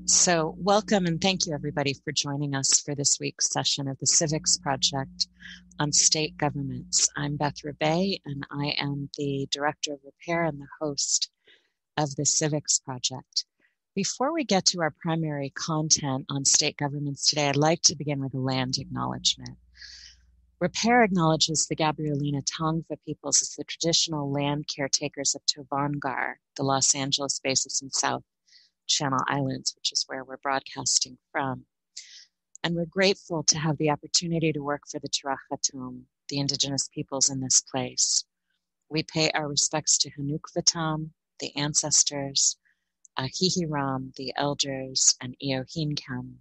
So welcome and thank you everybody for joining us for this week's session of the Civics Project on state governments. I'm Beth Ribet and I am the Director of Repair and the host of the Civics Project. Before we get to our primary content on state governments today, I'd like to begin with a land acknowledgement. Repair acknowledges the Gabrielina Tongva peoples as the traditional land caretakers of Tovangar, the Los Angeles basis in South Channel Islands, which is where we're broadcasting from. And we're grateful to have the opportunity to work for the Tarahatum, the indigenous peoples in this place. We pay our respects to Hanukvatam, the ancestors, Hihiram, the elders, and Eohinkam,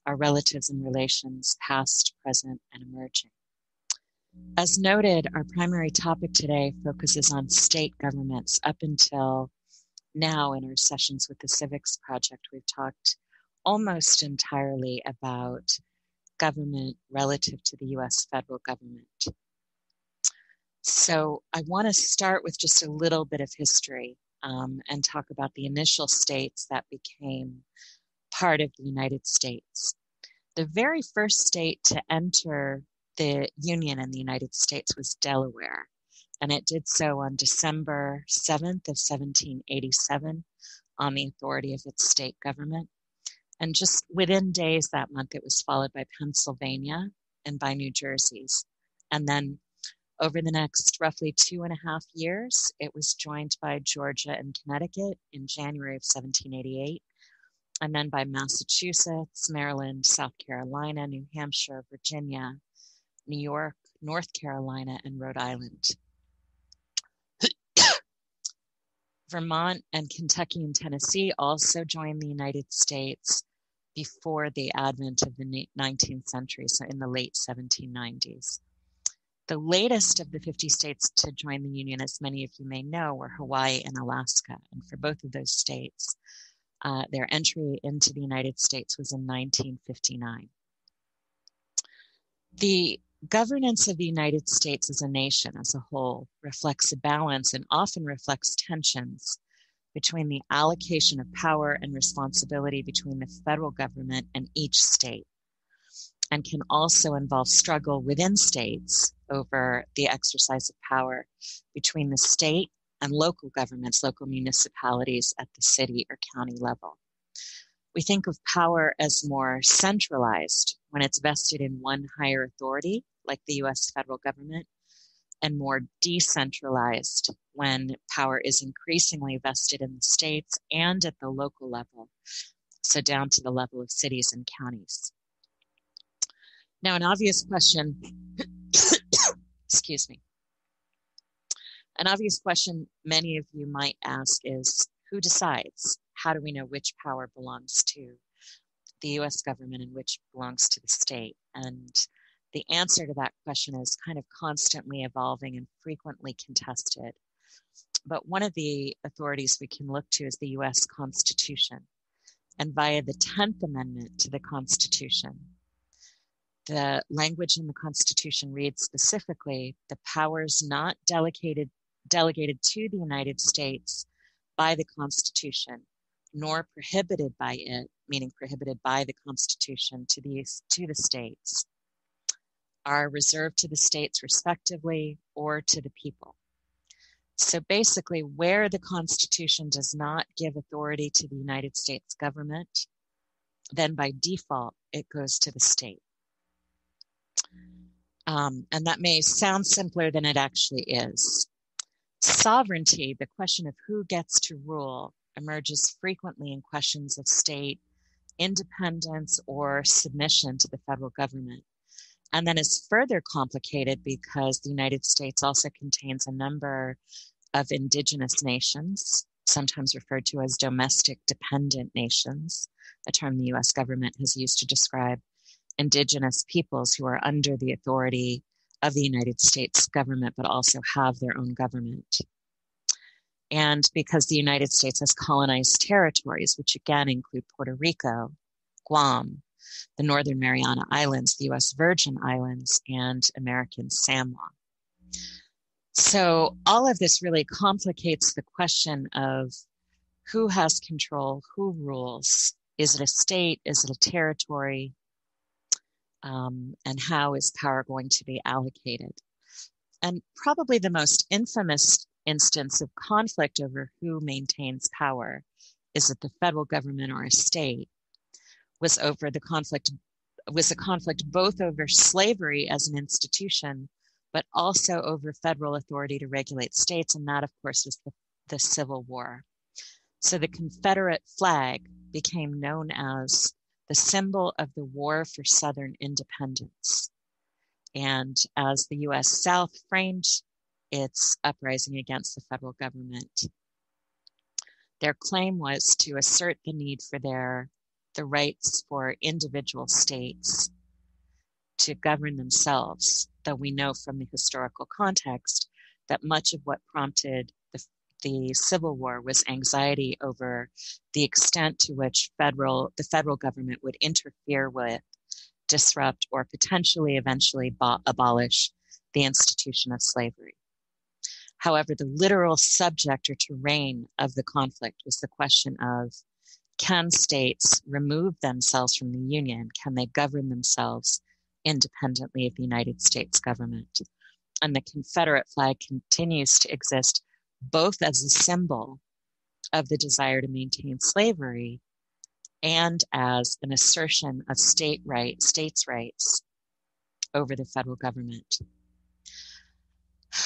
our relatives and relations, past, present, and emerging. As noted, our primary topic today focuses on state governments. Up until now in our sessions with the Civics Project, we've talked almost entirely about government relative to the U.S. federal government. So I want to start with just a little bit of history and talk about the initial states that became part of the United States. The very first state to enter the Union in the United States was Delaware. And it did so on December 7th of 1787 on the authority of its state government. And just within days that month, it was followed by Pennsylvania and by New Jersey's. And then over the next roughly 2.5 years, it was joined by Georgia and Connecticut in January of 1788, and then by Massachusetts, Maryland, South Carolina, New Hampshire, Virginia, New York, North Carolina, and Rhode Island. Vermont and Kentucky and Tennessee also joined the United States before the advent of the 19th century, so in the late 1790s. The latest of the 50 states to join the Union, as many of you may know, were Hawaii and Alaska. And for both of those states, their entry into the United States was in 1959. The governance of the United States as a nation as a whole reflects a balance and often reflects tensions between the allocation of power and responsibility between the federal government and each state, and can also involve struggle within states over the exercise of power between the state and local governments, local municipalities at the city or county level. We think of power as more centralized when it's vested in one higher authority, like the U.S. federal government, and more decentralized when power is increasingly vested in the states and at the local level, so down to the level of cities and counties. Now, an obvious question, excuse me, an obvious question many of you might ask is, who decides? How do we know which power belongs to the U.S. government and which belongs to the state? And the answer to that question is kind of constantly evolving and frequently contested. But one of the authorities we can look to is the U.S. Constitution. And via the 10th Amendment to the Constitution, the language in the Constitution reads specifically, the powers not delegated to the United States by the Constitution, nor prohibited by it, meaning prohibited by the Constitution to the states, are reserved to the states respectively or to the people. So basically, where the Constitution does not give authority to the United States government, then by default, it goes to the state. And that may sound simpler than it actually is. Sovereignty, the question of who gets to rule, emerges frequently in questions of state independence or submission to the federal government. And then is further complicated because the United States also contains a number of indigenous nations, sometimes referred to as domestic dependent nations, a term the U.S. government has used to describe indigenous peoples who are under the authority of the United States government, but also have their own government. And because the United States has colonized territories, which again include Puerto Rico, Guam, the Northern Mariana Islands, the U.S. Virgin Islands, and American Samoa. So all of this really complicates the question of who has control, who rules, Is it a state? Is it a territory? And how is power going to be allocated? And probably the most infamous instance of conflict over who maintains power, is it the federal government or a state, was a conflict both over slavery as an institution, but also over federal authority to regulate states, and that, of course, was the Civil War. So the Confederate flag became known as the symbol of the war for Southern independence. And as the U.S. South framed its uprising against the federal government, their claim was to assert the need for the rights for individual states to govern themselves, though we know from the historical context that much of what prompted the Civil War was anxiety over the extent to which the federal government would interfere with, disrupt, or potentially eventually abolish the institution of slavery. However, the literal subject or terrain of the conflict was the question of, can states remove themselves from the Union? Can they govern themselves independently of the United States government? And the Confederate flag continues to exist both as a symbol of the desire to maintain slavery and as an assertion of states' rights over the federal government.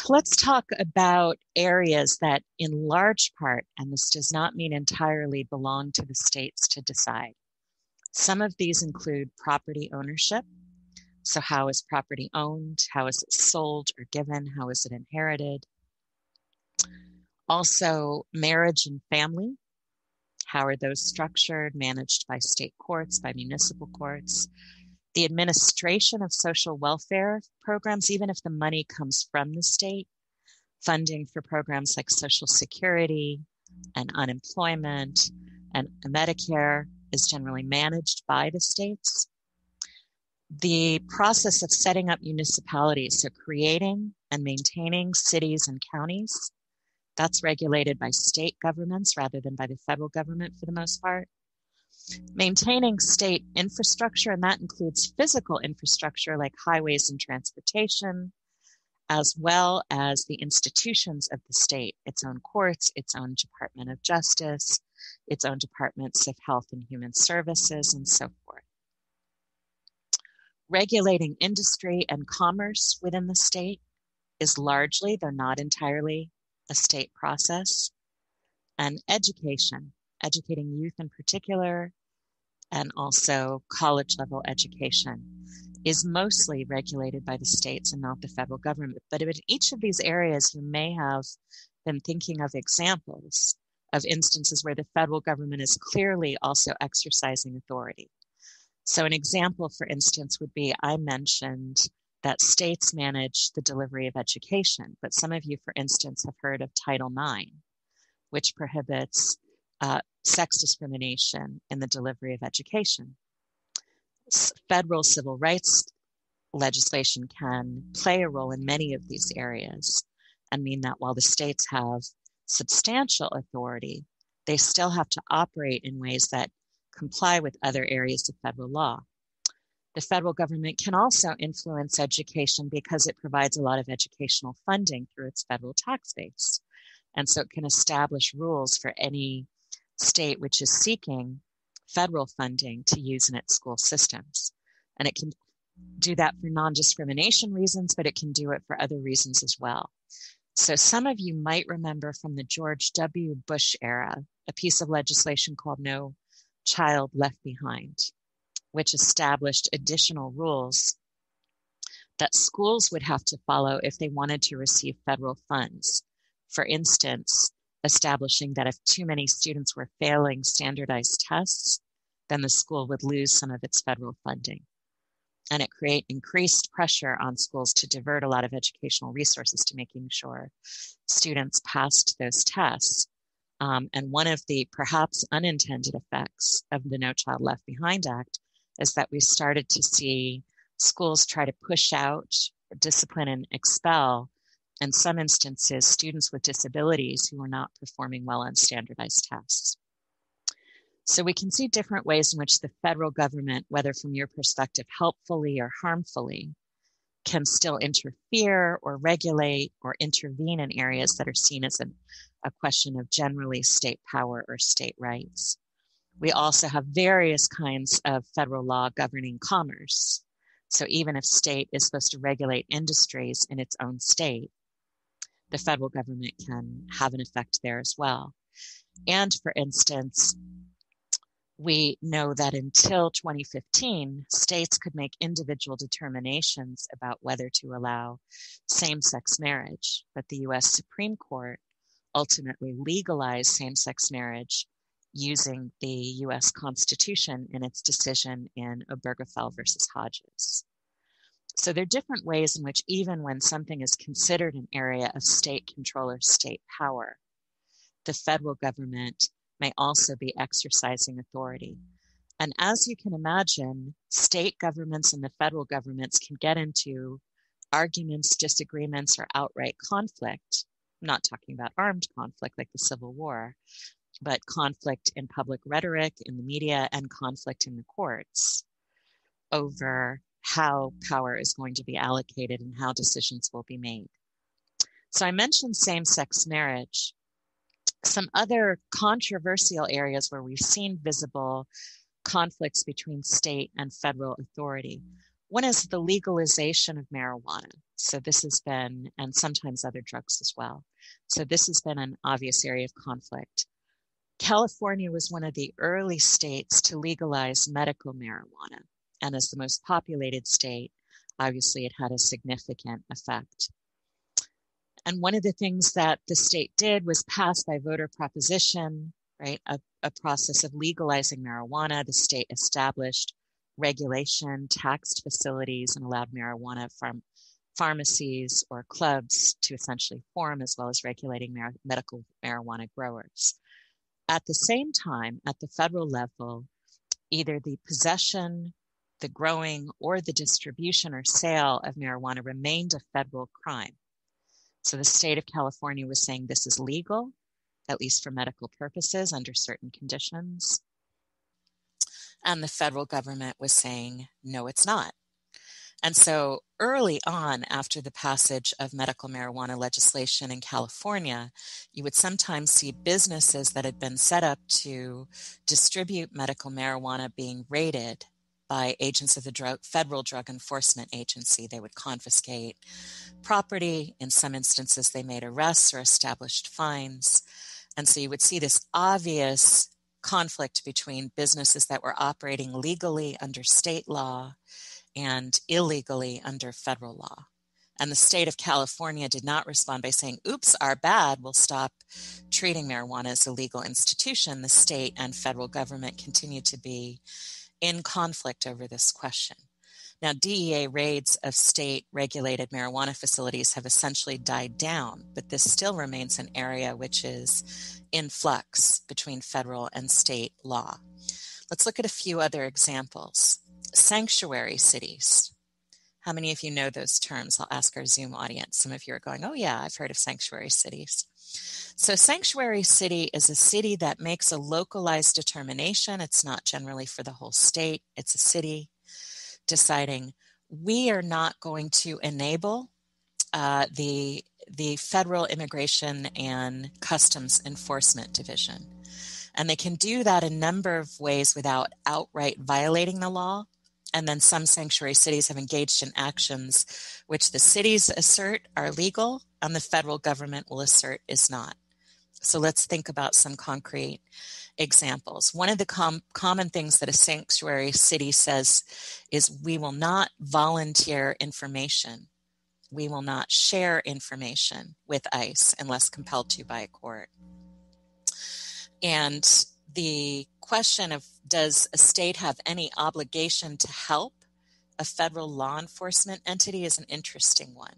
Let's talk about areas that in large part, and this does not mean entirely, belong to the states to decide. Some of these include property ownership. So how is property owned? How is it sold or given? How is it inherited? Also, marriage and family. How are those structured, managed by state courts, by municipal courts? The administration of social welfare programs, even if the money comes from the state, funding for programs like Social Security and unemployment and Medicare is generally managed by the states. The process of setting up municipalities, so creating and maintaining cities and counties, that's regulated by state governments rather than by the federal government for the most part. Maintaining state infrastructure, and that includes physical infrastructure like highways and transportation, as well as the institutions of the state, its own courts, its own Department of Justice, its own departments of health and human services, and so forth. Regulating industry and commerce within the state is largely, though not entirely, a state process. And education, educating youth in particular, and also college-level education, is mostly regulated by the states and not the federal government. But in each of these areas, you may have been thinking of examples of instances where the federal government is clearly also exercising authority. So an example, for instance, would be, I mentioned that states manage the delivery of education, but some of you, for instance, have heard of Title IX, which prohibits sex discrimination in the delivery of education. Federal civil rights legislation can play a role in many of these areas and mean that while the states have substantial authority, they still have to operate in ways that comply with other areas of federal law. The federal government can also influence education because it provides a lot of educational funding through its federal tax base. And so it can establish rules for any state which is seeking federal funding to use in its school systems. And it can do that for non-discrimination reasons, but it can do it for other reasons as well. So some of you might remember from the George W. Bush era, a piece of legislation called No Child Left Behind, which established additional rules that schools would have to follow if they wanted to receive federal funds. For instance, establishing that if too many students were failing standardized tests, then the school would lose some of its federal funding. And it increased pressure on schools to divert a lot of educational resources to making sure students passed those tests. And one of the perhaps unintended effects of the No Child Left Behind Act is that we started to see schools try to push out, discipline, and expel, in some instances, students with disabilities who were not performing well on standardized tests. So we can see different ways in which the federal government, whether from your perspective helpfully or harmfully, can still interfere or regulate or intervene in areas that are seen as a question of generally state power or state rights. We also have various kinds of federal law governing commerce. So even if state is supposed to regulate industries in its own state, the federal government can have an effect there as well. And for instance, we know that until 2015, states could make individual determinations about whether to allow same-sex marriage, but the US Supreme Court ultimately legalized same-sex marriage using the US Constitution in its decision in Obergefell versus Hodges. So there are different ways in which even when something is considered an area of state control or state power, the federal government may also be exercising authority. And as you can imagine, state governments and the federal governments can get into arguments, disagreements, or outright conflict. I'm not talking about armed conflict like the Civil War, but conflict in public rhetoric, in the media, and conflict in the courts over how power is going to be allocated and how decisions will be made. So I mentioned same-sex marriage. Some other controversial areas where we've seen visible conflicts between state and federal authority. One is the legalization of marijuana. So this has been, and sometimes other drugs as well. So this has been an obvious area of conflict. California was one of the early states to legalize medical marijuana. And as the most populated state, obviously it had a significant effect. And one of the things that the state did was pass by voter proposition, right, a process of legalizing marijuana. The state established regulation, taxed facilities, and allowed marijuana from pharmacies or clubs to essentially form, as well as regulating medical marijuana growers. At the same time, at the federal level, either the possession, the growing, or the distribution or sale of marijuana remained a federal crime. So the state of California was saying this is legal, at least for medical purposes under certain conditions. And the federal government was saying, no, it's not. And so early on, after the passage of medical marijuana legislation in California, you would sometimes see businesses that had been set up to distribute medical marijuana being raided by agents of the Federal Drug Enforcement Agency. They would confiscate property. In some instances, they made arrests or established fines. And so you would see this obvious conflict between businesses that were operating legally under state law and illegally under federal law. And the state of California did not respond by saying, oops, our bad, we'll stop treating marijuana as a legal institution. The state and federal government continue to be in conflict over this question. Now, DEA raids of state-regulated marijuana facilities have essentially died down, but this still remains an area which is in flux between federal and state law. Let's look at a few other examples. Sanctuary cities. How many of you know those terms? I'll ask our Zoom audience. Some of you are going, oh yeah, I've heard of sanctuary cities. So sanctuary city is a city that makes a localized determination. It's not generally for the whole state. It's a city deciding we are not going to enable the Federal Immigration and Customs Enforcement Division. And they can do that a number of ways without outright violating the law. And then some sanctuary cities have engaged in actions which the cities assert are legal and the federal government will assert is not. So let's think about some concrete examples. One of the common things that a sanctuary city says is we will not volunteer information. We will not share information with ICE unless compelled to by a court. And the question of does a state have any obligation to help a federal law enforcement entity is an interesting one,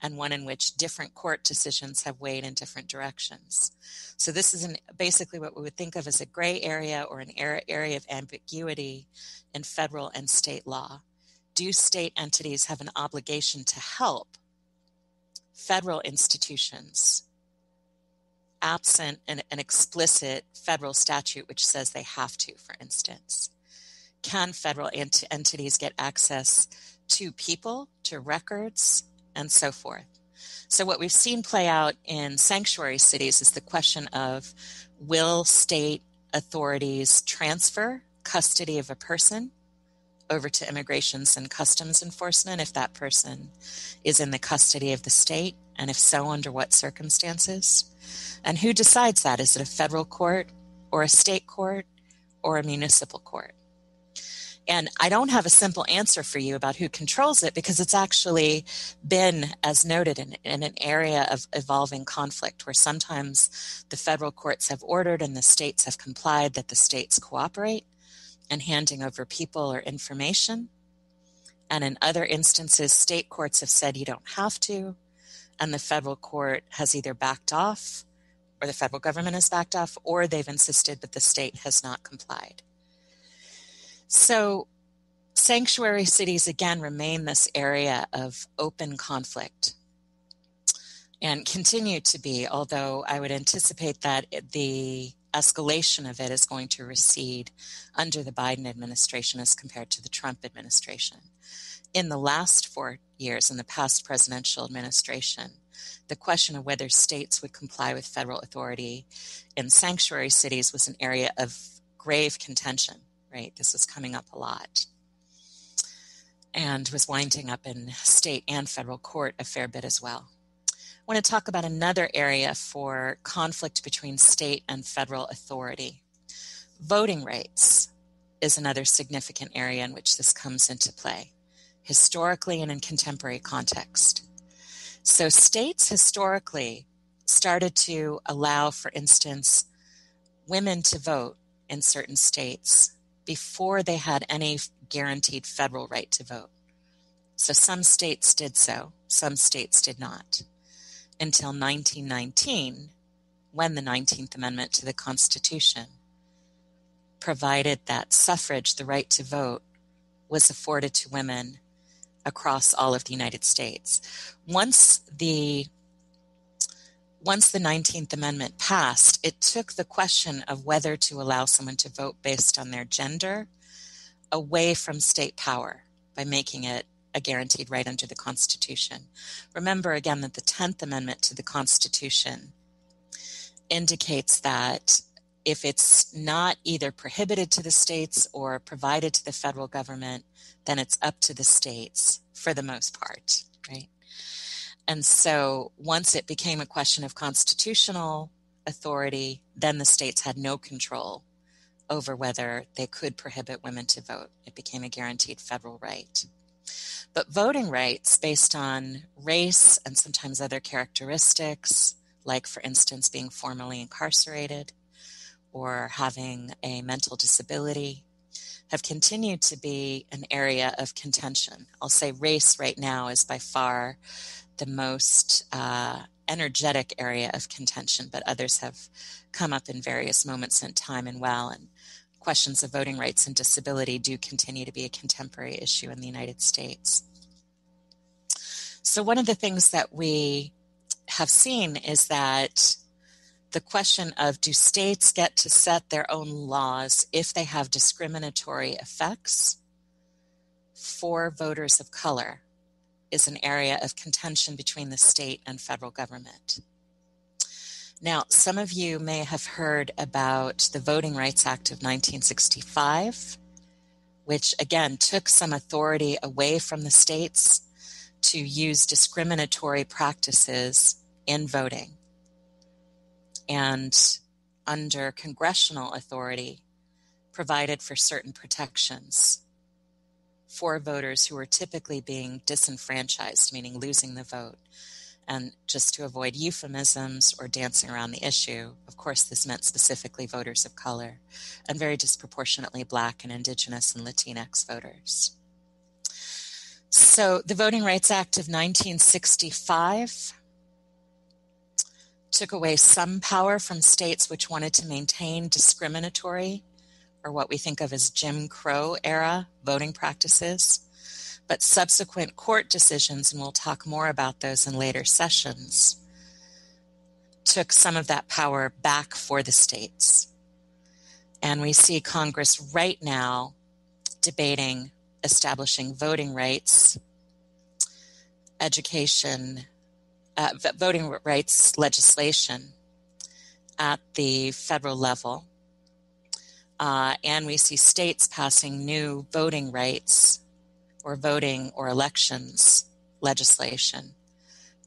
and one in which different court decisions have weighed in different directions. So this is basically what we would think of as a gray area or an area of ambiguity in federal and state law. Do state entities have an obligation to help federal institutions absent an explicit federal statute which says they have to, for instance. Can federal entities get access to people, to records, and so forth? So what we've seen play out in sanctuary cities is the question of, will state authorities transfer custody of a person over to Immigrations and Customs Enforcement if that person is in the custody of the state, and if so, under what circumstances? And who decides that? Is it a federal court or a state court or a municipal court? And I don't have a simple answer for you about who controls it, because it's actually been, as noted, in an area of evolving conflict where sometimes the federal courts have ordered and the states have complied that the states cooperate in handing over people or information. And in other instances, state courts have said you don't have to, and the federal court has either backed off, or the federal government has backed off, or they've insisted but the state has not complied. So sanctuary cities, again, remain this area of open conflict and continue to be, although I would anticipate that the escalation of it is going to recede under the Biden administration as compared to the Trump administration. In the last 4 years, in the past presidential administration, the question of whether states would comply with federal authority in sanctuary cities was an area of grave contention. Right, this was coming up a lot and was winding up in state and federal court a fair bit as well. I want to talk about another area for conflict between state and federal authority. Voting rights is another significant area in which this comes into play, historically and in contemporary context. So states historically started to allow, for instance, women to vote in certain states before they had any guaranteed federal right to vote. So some states did so, some states did not, until 1919, when the 19th Amendment to the Constitution provided that suffrage, the right to vote, was afforded to women across all of the United States. Once the 19th Amendment passed, it took the question of whether to allow someone to vote based on their gender away from state power by making it a guaranteed right under the Constitution. Remember again that the 10th Amendment to the Constitution indicates that if it's not either prohibited to the states or provided to the federal government, then it's up to the states for the most part, right? And so once it became a question of constitutional authority, then the states had no control over whether they could prohibit women to vote. It became a guaranteed federal right. But voting rights based on race and sometimes other characteristics, like, for instance, being formerly incarcerated or having a mental disability, have continued to be an area of contention. I'll say race right now is by far the most energetic area of contention, but others have come up in various moments in time and questions of voting rights and disability do continue to be a contemporary issue in the United States. So one of the things that we have seen is that the question of, do states get to set their own laws if they have discriminatory effects for voters of color, is an area of contention between the state and federal government. Now, some of you may have heard about the Voting Rights Act of 1965, which again took some authority away from the states to use discriminatory practices in voting, and under congressional authority provided for certain protections for voters who are typically being disenfranchised, meaning losing the vote. And just to avoid euphemisms or dancing around the issue, of course, this meant specifically voters of color and very disproportionately Black and Indigenous and Latinx voters. So the Voting Rights Act of 1965 took away some power from states which wanted to maintain discriminatory, or what we think of as Jim Crow era voting practices. But subsequent court decisions, and we'll talk more about those in later sessions, took some of that power back for the states. And we see Congress right now debating establishing voting rights, voting rights legislation at the federal level. And we see states passing new voting rights or voting or elections legislation,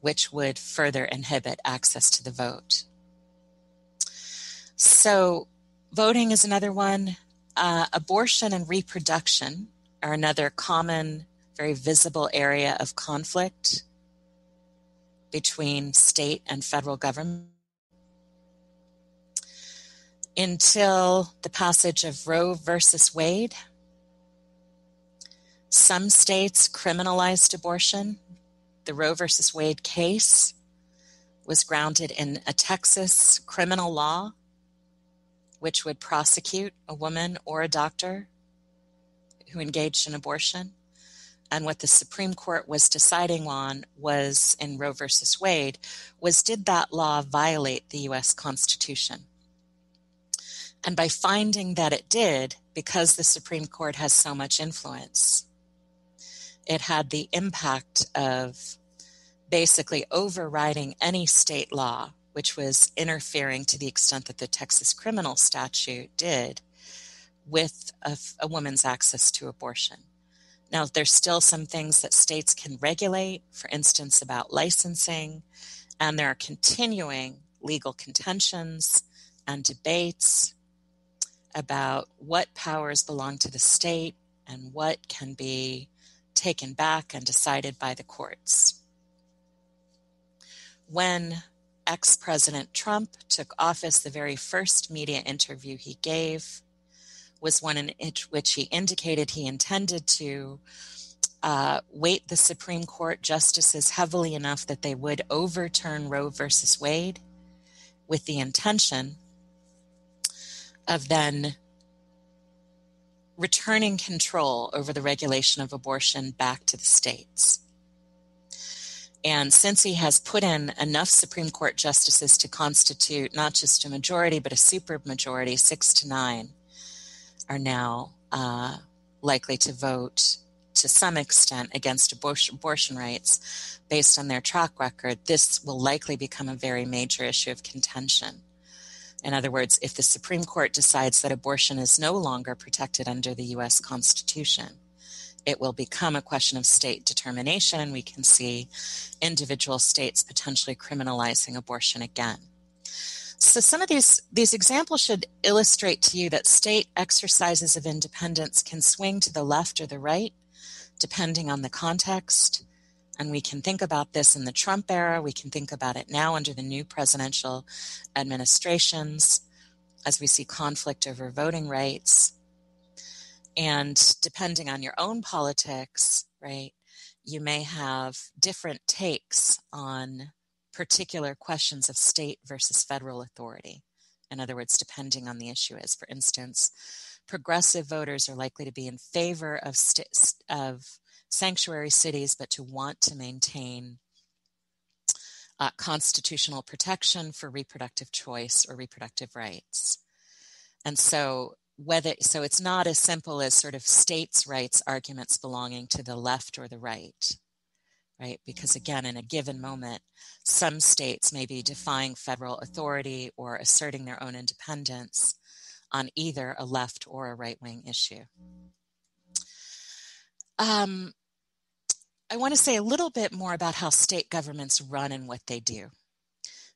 which would further inhibit access to the vote. So voting is another one. Abortion and reproduction are another common, very visible area of conflict between state and federal government. Until the passage of Roe versus Wade, some states criminalized abortion. The Roe versus Wade case was grounded in a Texas criminal law, which would prosecute a woman or a doctor who engaged in abortion. And what the Supreme Court was deciding on was, in Roe versus Wade, was did that law violate the U.S. Constitution? And by finding that it did, because the Supreme Court has so much influence, it had the impact of basically overriding any state law, which was interfering to the extent that the Texas criminal statute did with a woman's access to abortion. Now, there's still some things that states can regulate, for instance, about licensing, and there are continuing legal contentions and debates about what powers belong to the state and what can be taken back and decided by the courts. When ex-President Trump took office, the very first media interview he gave was one in which he indicated he intended to weight the Supreme Court justices heavily enough that they would overturn Roe versus Wade, with the intention of then returning control over the regulation of abortion back to the states. And since he has put in enough Supreme Court justices to constitute not just a majority, but a supermajority, 6 to 9, are now likely to vote to some extent against abortion rights based on their track record, this will likely become a very major issue of contention. In other words, if the Supreme Court decides that abortion is no longer protected under the U.S. Constitution, it will become a question of state determination, and we can see individual states potentially criminalizing abortion again. So some of these examples should illustrate to you that state exercises of independence can swing to the left or the right, depending on the context. And we can think about this in the Trump era. We can think about it now under the new presidential administrations as we see conflict over voting rights. And depending on your own politics, right, you may have different takes on particular questions of state versus federal authority. In other words, depending on the issue is. For instance, progressive voters are likely to be in favor of sanctuary cities, but to want to maintain constitutional protection for reproductive choice or reproductive rights. And so it's not as simple as sort of states' rights arguments belonging to the left or the right, Because again, in a given moment, some states may be defying federal authority or asserting their own independence on either a left or a right-wing issue. I want to say a little bit more about how state governments run and what they do.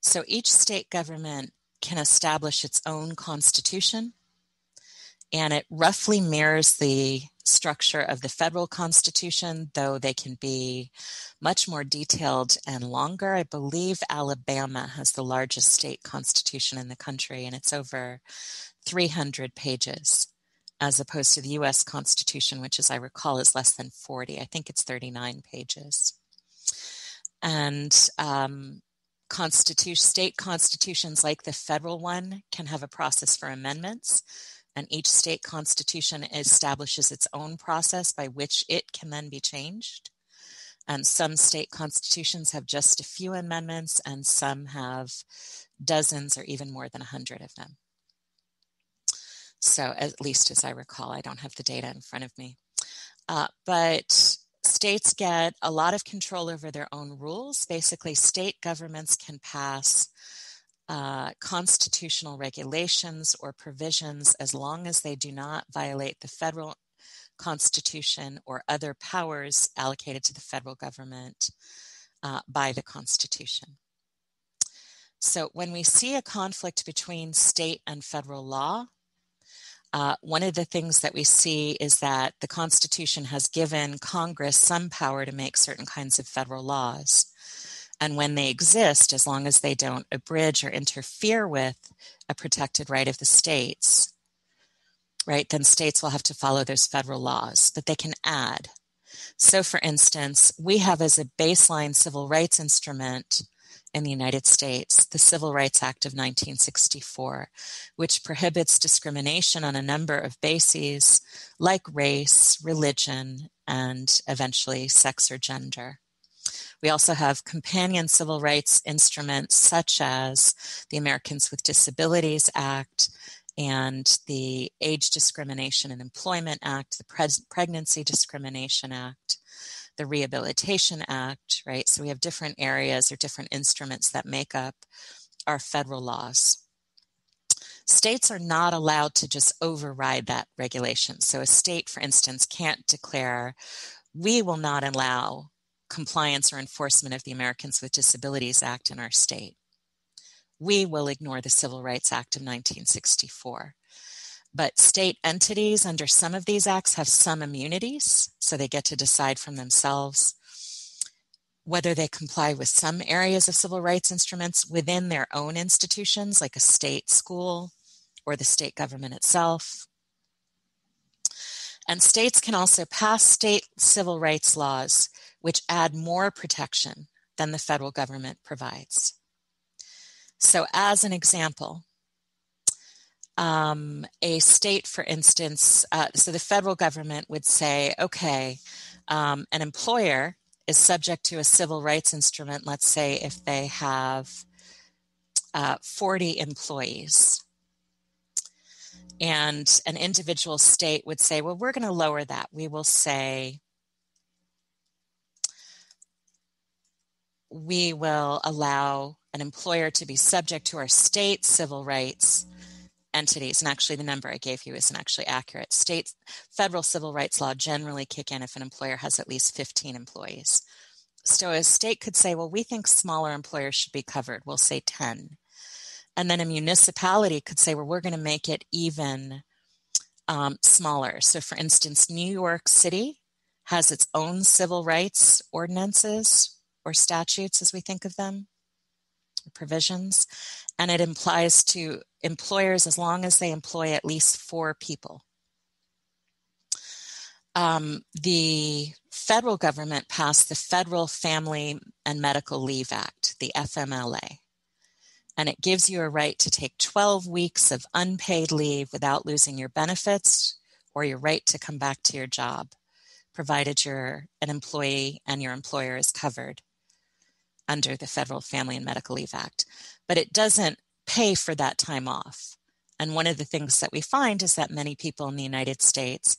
So each state government can establish its own constitution, and it roughly mirrors the structure of the federal constitution, though they can be much more detailed and longer. I believe Alabama has the largest state constitution in the country, and it's over 300 pages, as opposed to the U.S. Constitution, which, as I recall, is less than 40. I think it's 39 pages. And state constitutions, like the federal one, can have a process for amendments, and each state constitution establishes its own process by which it can then be changed. And some state constitutions have just a few amendments, and some have dozens or even more than 100 of them. So at least as I recall, I don't have the data in front of me. But states get a lot of control over their own rules. Basically, state governments can pass constitutional regulations or provisions as long as they do not violate the federal Constitution or other powers allocated to the federal government by the Constitution. So when we see a conflict between state and federal law, one of the things that we see is that the Constitution has given Congress some power to make certain kinds of federal laws. And when they exist, as long as they don't abridge or interfere with a protected right of the states, right, then states will have to follow those federal laws, but they can add. So for instance, we have as a baseline civil rights instrument in the United States, the Civil Rights Act of 1964, which prohibits discrimination on a number of bases like race, religion, and eventually sex or gender. We also have companion civil rights instruments such as the Americans with Disabilities Act and the Age Discrimination and Employment Act, the Pregnancy Discrimination Act, the Rehabilitation Act, right? So we have different areas or different instruments that make up our federal laws. States are not allowed to just override that regulation. So a state, for instance, can't declare, we will not allow compliance or enforcement of the Americans with Disabilities Act in our state. We will ignore the Civil Rights Act of 1964. But state entities under some of these acts have some immunities, so they get to decide from themselves whether they comply with some areas of civil rights instruments within their own institutions, like a state school or the state government itself. And states can also pass state civil rights laws which add more protection than the federal government provides. So as an example, a state, for instance, so the federal government would say, okay, an employer is subject to a civil rights instrument, let's say if they have 40 employees. And an individual state would say, well, we're going to lower that. We will say, we will allow an employer to be subject to our state civil rights entities. And actually, the number I gave you isn't actually accurate. Federal civil rights law generally kick in if an employer has at least 15 employees. So a state could say, well, we think smaller employers should be covered. We'll say 10. And then a municipality could say, well, we're going to make it even smaller. So for instance, New York City has its own civil rights ordinances or statutes, as we think of them, or provisions, and it applies to employers as long as they employ at least 4 people. The federal government passed the Federal Family and Medical Leave Act, the FMLA, and it gives you a right to take 12 weeks of unpaid leave without losing your benefits or your right to come back to your job, provided you're an employee and your employer is covered under the Federal Family and Medical Leave Act. But it doesn't pay for that time off. And one of the things that we find is that many people in the United States,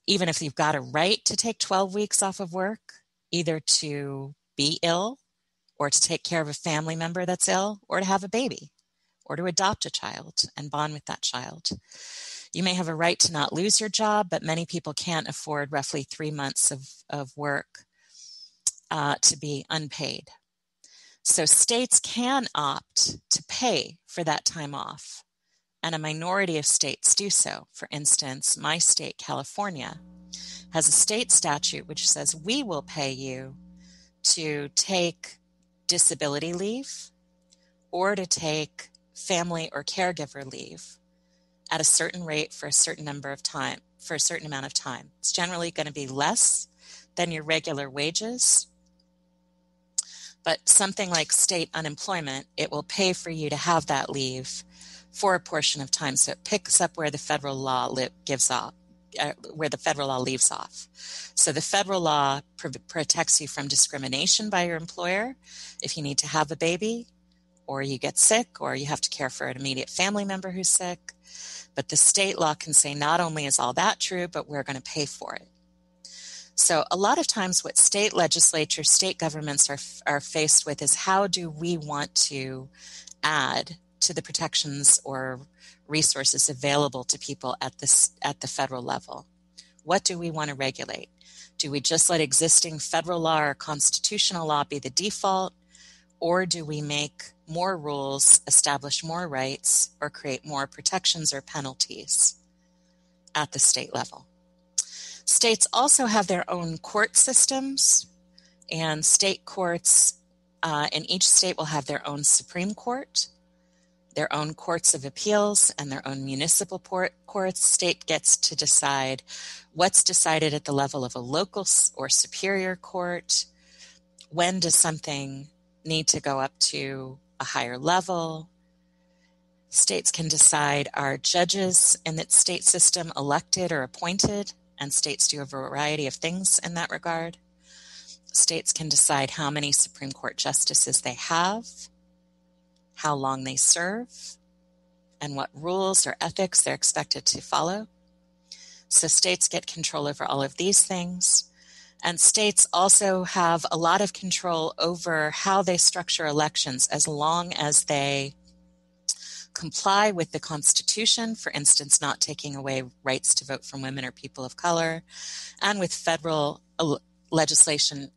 even if you've got a right to take 12 weeks off of work, either to be ill or to take care of a family member that's ill or to have a baby or to adopt a child and bond with that child. You may have a right to not lose your job, but many people can't afford roughly 3 months of work to be unpaid. So states can opt to pay for that time off, and a minority of states do so. For instance, my state, California, has a state statute which says we will pay you to take disability leave or to take family or caregiver leave at a certain rate for a certain amount of time. It's generally going to be less than your regular wages. But something like state unemployment, it will pay for you to have that leave for a portion of time. So it picks up where the federal law leaves off. So the federal law protects you from discrimination by your employer if you need to have a baby or you get sick, or you have to care for an immediate family member who's sick. But the state law can say not only is all that true, but we're going to pay for it. So a lot of times what state legislatures, state governments are faced with is how do we want to add to the protections or resources available to people at the federal level? What do we want to regulate? Do we just let existing federal law or constitutional law be the default? Or do we make more rules, establish more rights, or create more protections or penalties at the state level? States also have their own court systems, and state courts in each state will have their own Supreme Court, their own courts of appeals, and their own municipal courts. State gets to decide what's decided at the level of a local or superior court. When does something need to go up to a higher level? States can decide, are judges in that state system elected or appointed? And states do a variety of things in that regard. States can decide how many Supreme Court justices they have, how long they serve, and what rules or ethics they're expected to follow. So states get control over all of these things. And states also have a lot of control over how they structure elections as long as they comply with the Constitution, for instance, not taking away rights to vote from women or people of color, and with federal legislation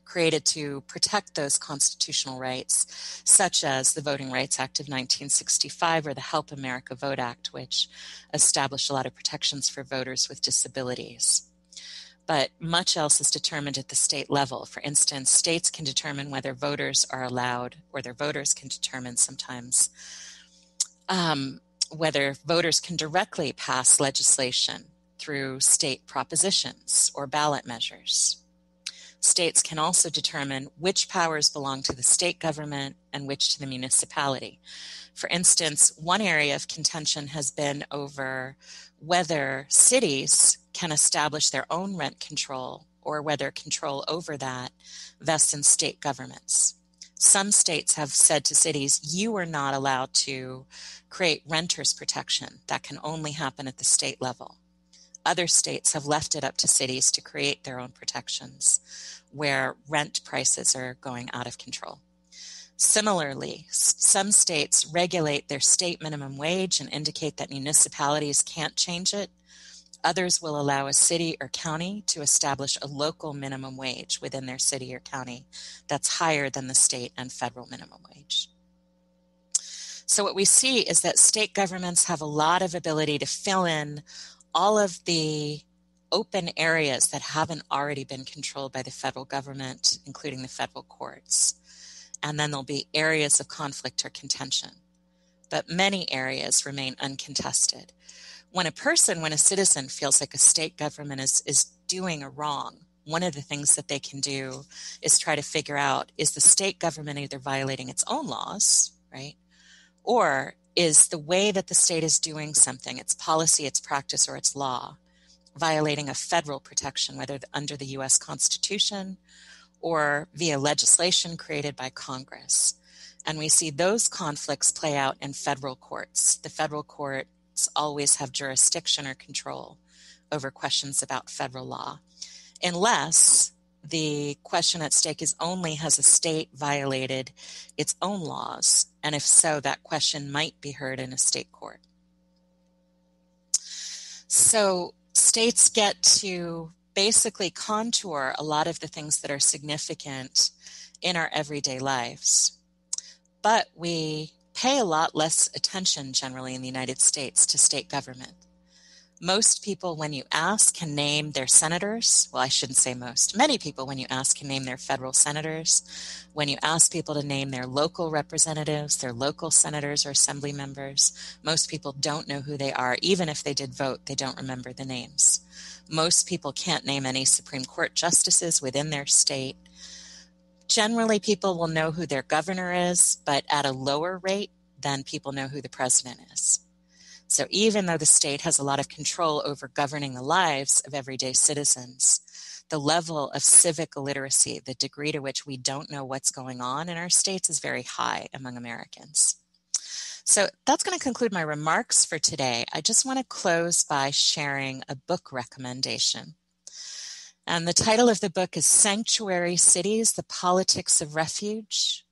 created to protect those constitutional rights, such as the Voting Rights Act of 1965 or the Help America Vote Act, which established a lot of protections for voters with disabilities. But much else is determined at the state level. For instance, states can determine whether voters are allowed, or their voters can determine sometimes whether voters can directly pass legislation through state propositions or ballot measures. States can also determine which powers belong to the state government and which to the municipality. For instance, one area of contention has been over whether cities can establish their own rent control or whether control over that vests in state governments. Some states have said to cities, you are not allowed to create renters protection. That can only happen at the state level. Other states have left it up to cities to create their own protections where rent prices are going out of control. Similarly, some states regulate their state minimum wage and indicate that municipalities can't change it. Others will allow a city or county to establish a local minimum wage within their city or county that's higher than the state and federal minimum wage. So what we see is that state governments have a lot of ability to fill in all of the open areas that haven't already been controlled by the federal government, including the federal courts. And then there'll be areas of conflict or contention. But many areas remain uncontested. When a citizen feels like a state government is doing a wrong, one of the things that they can do is try to figure out, is the state government either violating its own laws, right? Or is the way that the state is doing something, its policy, its practice, or its law, violating a federal protection, whether under the U.S. Constitution or via legislation created by Congress? And we see those conflicts play out in federal courts. The federal courts always have jurisdiction or control over questions about federal law, unless the question at stake is only, has a state violated its own laws? And if so, that question might be heard in a state court. So states get to basically contour a lot of the things that are significant in our everyday lives. But we pay a lot less attention generally in the United States to state government. Most people, when you ask, can name their senators. Well, I shouldn't say most. Many people, when you ask, can name their federal senators. When you ask people to name their local representatives, their local senators or assembly members, most people don't know who they are. Even if they did vote, they don't remember the names. Most people can't name any Supreme Court justices within their state. Generally, people will know who their governor is, but at a lower rate than people know who the president is. So even though the state has a lot of control over governing the lives of everyday citizens, the level of civic illiteracy, the degree to which we don't know what's going on in our states, is very high among Americans. So that's going to conclude my remarks for today. I just want to close by sharing a book recommendation. And the title of the book is Sanctuary Cities, The Politics of Refuge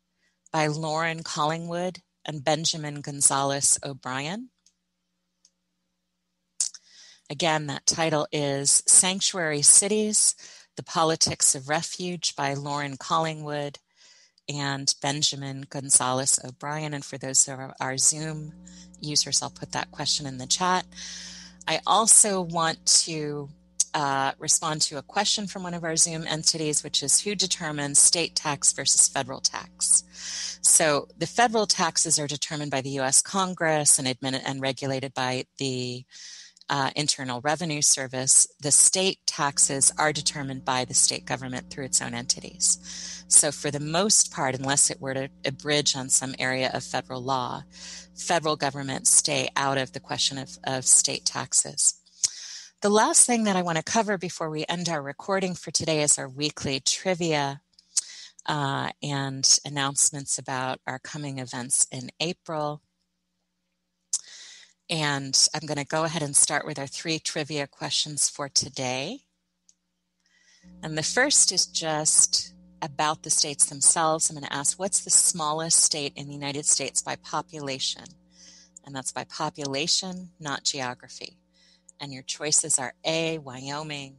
by Lauren Collingwood and Benjamin Gonzalez O'Brien. Again, that title is Sanctuary Cities, The Politics of Refuge by Lauren Collingwood and Benjamin Gonzalez O'Brien. And for those of our Zoom users, I'll put that question in the chat. I also want to respond to a question from one of our Zoom entities, which is who determines state tax versus federal tax? So the federal taxes are determined by the U.S. Congress and regulated by the Internal Revenue Service. The state taxes are determined by the state government through its own entities. So for the most part, unless it were to abridge on some area of federal law, federal governments stay out of the question of state taxes. The last thing that I want to cover before we end our recording for today is our weekly trivia and announcements about our coming events in April. And I'm going to go ahead and start with our 3 trivia questions for today. And the first is just about the states themselves. I'm going to ask, what's the smallest state in the United States by population? And that's by population, not geography. And your choices are A, Wyoming,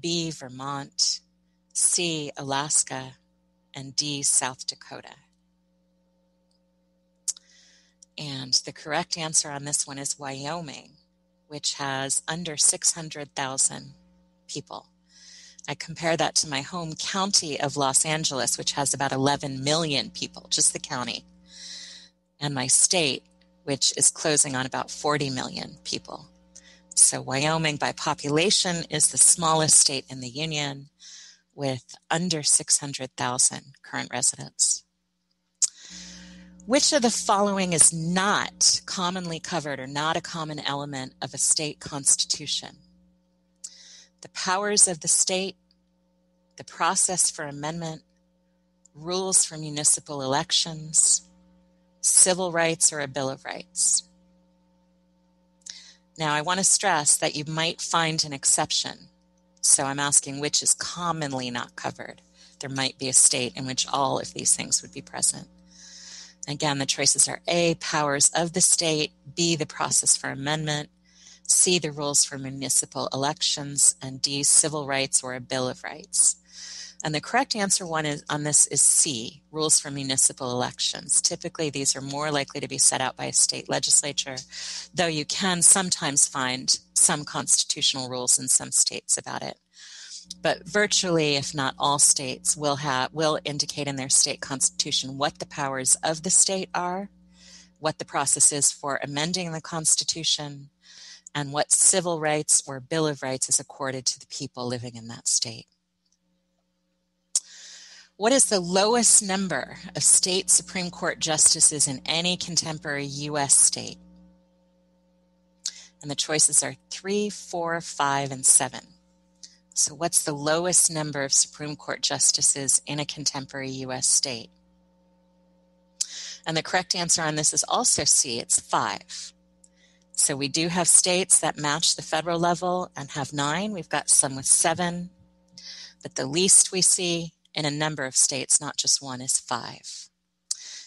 B, Vermont, C, Alaska, and D, South Dakota. And the correct answer on this one is Wyoming, which has under 600,000 people. I compare that to my home county of Los Angeles, which has about 11 million people, just the county, and my state, which is closing on about 40 million people. So Wyoming by population is the smallest state in the union with under 600,000 current residents. Which of the following is not commonly covered or not a common element of a state constitution? The powers of the state, the process for amendment, rules for municipal elections, civil rights, or a Bill of Rights. Now, I want to stress that you might find an exception. So I'm asking which is commonly not covered. There might be a state in which all of these things would be present. Again, the choices are A, powers of the state, B, the process for amendment, C, the rules for municipal elections, and D, civil rights or a Bill of Rights. And the correct answer on this is C, rules for municipal elections. Typically, these are more likely to be set out by a state legislature, though you can sometimes find some constitutional rules in some states about it. But virtually, if not all states, will indicate in their state constitution what the powers of the state are, what the process is for amending the Constitution, and what civil rights or Bill of Rights is accorded to the people living in that state. What is the lowest number of state Supreme Court justices in any contemporary U.S. state? And the choices are 3, 4, 5, and 7. So what's the lowest number of Supreme Court justices in a contemporary U.S. state? And the correct answer on this is also C, it's 5. So we do have states that match the federal level and have 9. We've got some with 7, but the least we see in a number of states, not just one, is 5.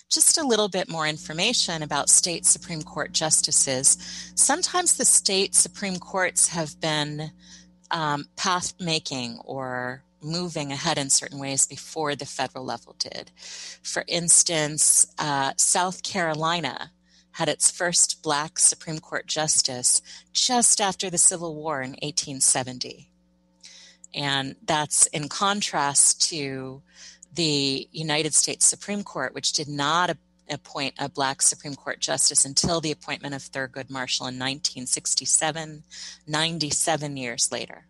Just a little bit more information about state Supreme Court justices. Sometimes the state Supreme Courts have been path-making or moving ahead in certain ways before the federal level did. For instance, South Carolina had its first Black Supreme Court justice just after the Civil War in 1870. And that's in contrast to the United States Supreme Court, which did not appoint a Black Supreme Court justice until the appointment of Thurgood Marshall in 1967, 97 years later.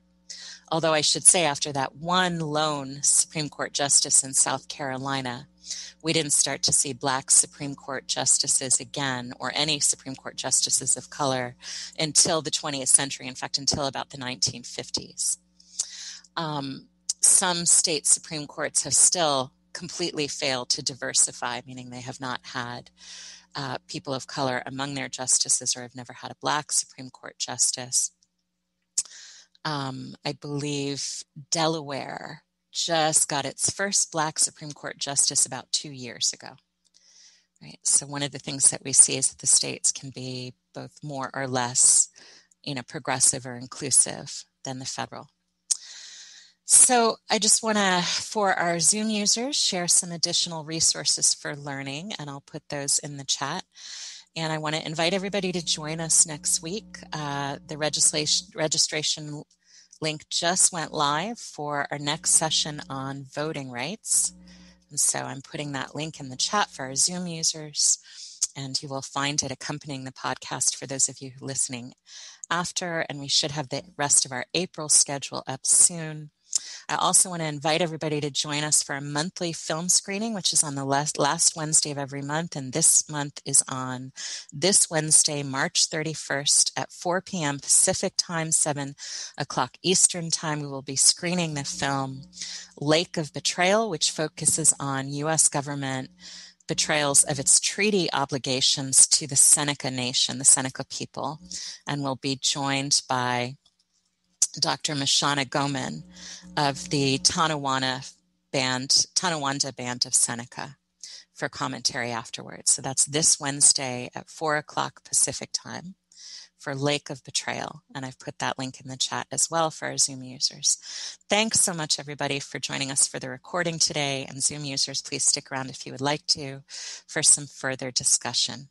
Although I should say after that one lone Supreme Court justice in South Carolina, we didn't start to see Black Supreme Court justices again, or any Supreme Court justices of color, until the 20th century, in fact, until about the 1950s. Some state Supreme Courts have still completely failed to diversify, meaning they have not had people of color among their justices, or have never had a Black Supreme Court justice. I believe Delaware just got its first Black Supreme Court justice about 2 years ago. Right. So one of the things that we see is that the states can be both more or less, progressive or inclusive than the federal. So I just want to, for our Zoom users, share some additional resources for learning, and I'll put those in the chat. And I want to invite everybody to join us next week. The registration link just went live for our next session on voting rights. And so I'm putting that link in the chat for our Zoom users, and you will find it accompanying the podcast for those of you listening after, and we should have the rest of our April schedule up soon. I also want to invite everybody to join us for a monthly film screening, which is on the last Wednesday of every month. And this month is on this Wednesday, March 31st at 4 p.m. Pacific time, 7 o'clock Eastern time. We will be screening the film Lake of Betrayal, which focuses on U.S. government betrayals of its treaty obligations to the Seneca Nation, the Seneca people, and we'll be joined by Dr. Mashana Goman of the Tonawanda Band of Seneca for commentary afterwards. So that's this Wednesday at 4 o'clock Pacific time for Lake of Betrayal. And I've put that link in the chat as well for our Zoom users. Thanks so much, everybody, for joining us for the recording today. And Zoom users, please stick around if you would like to for some further discussion.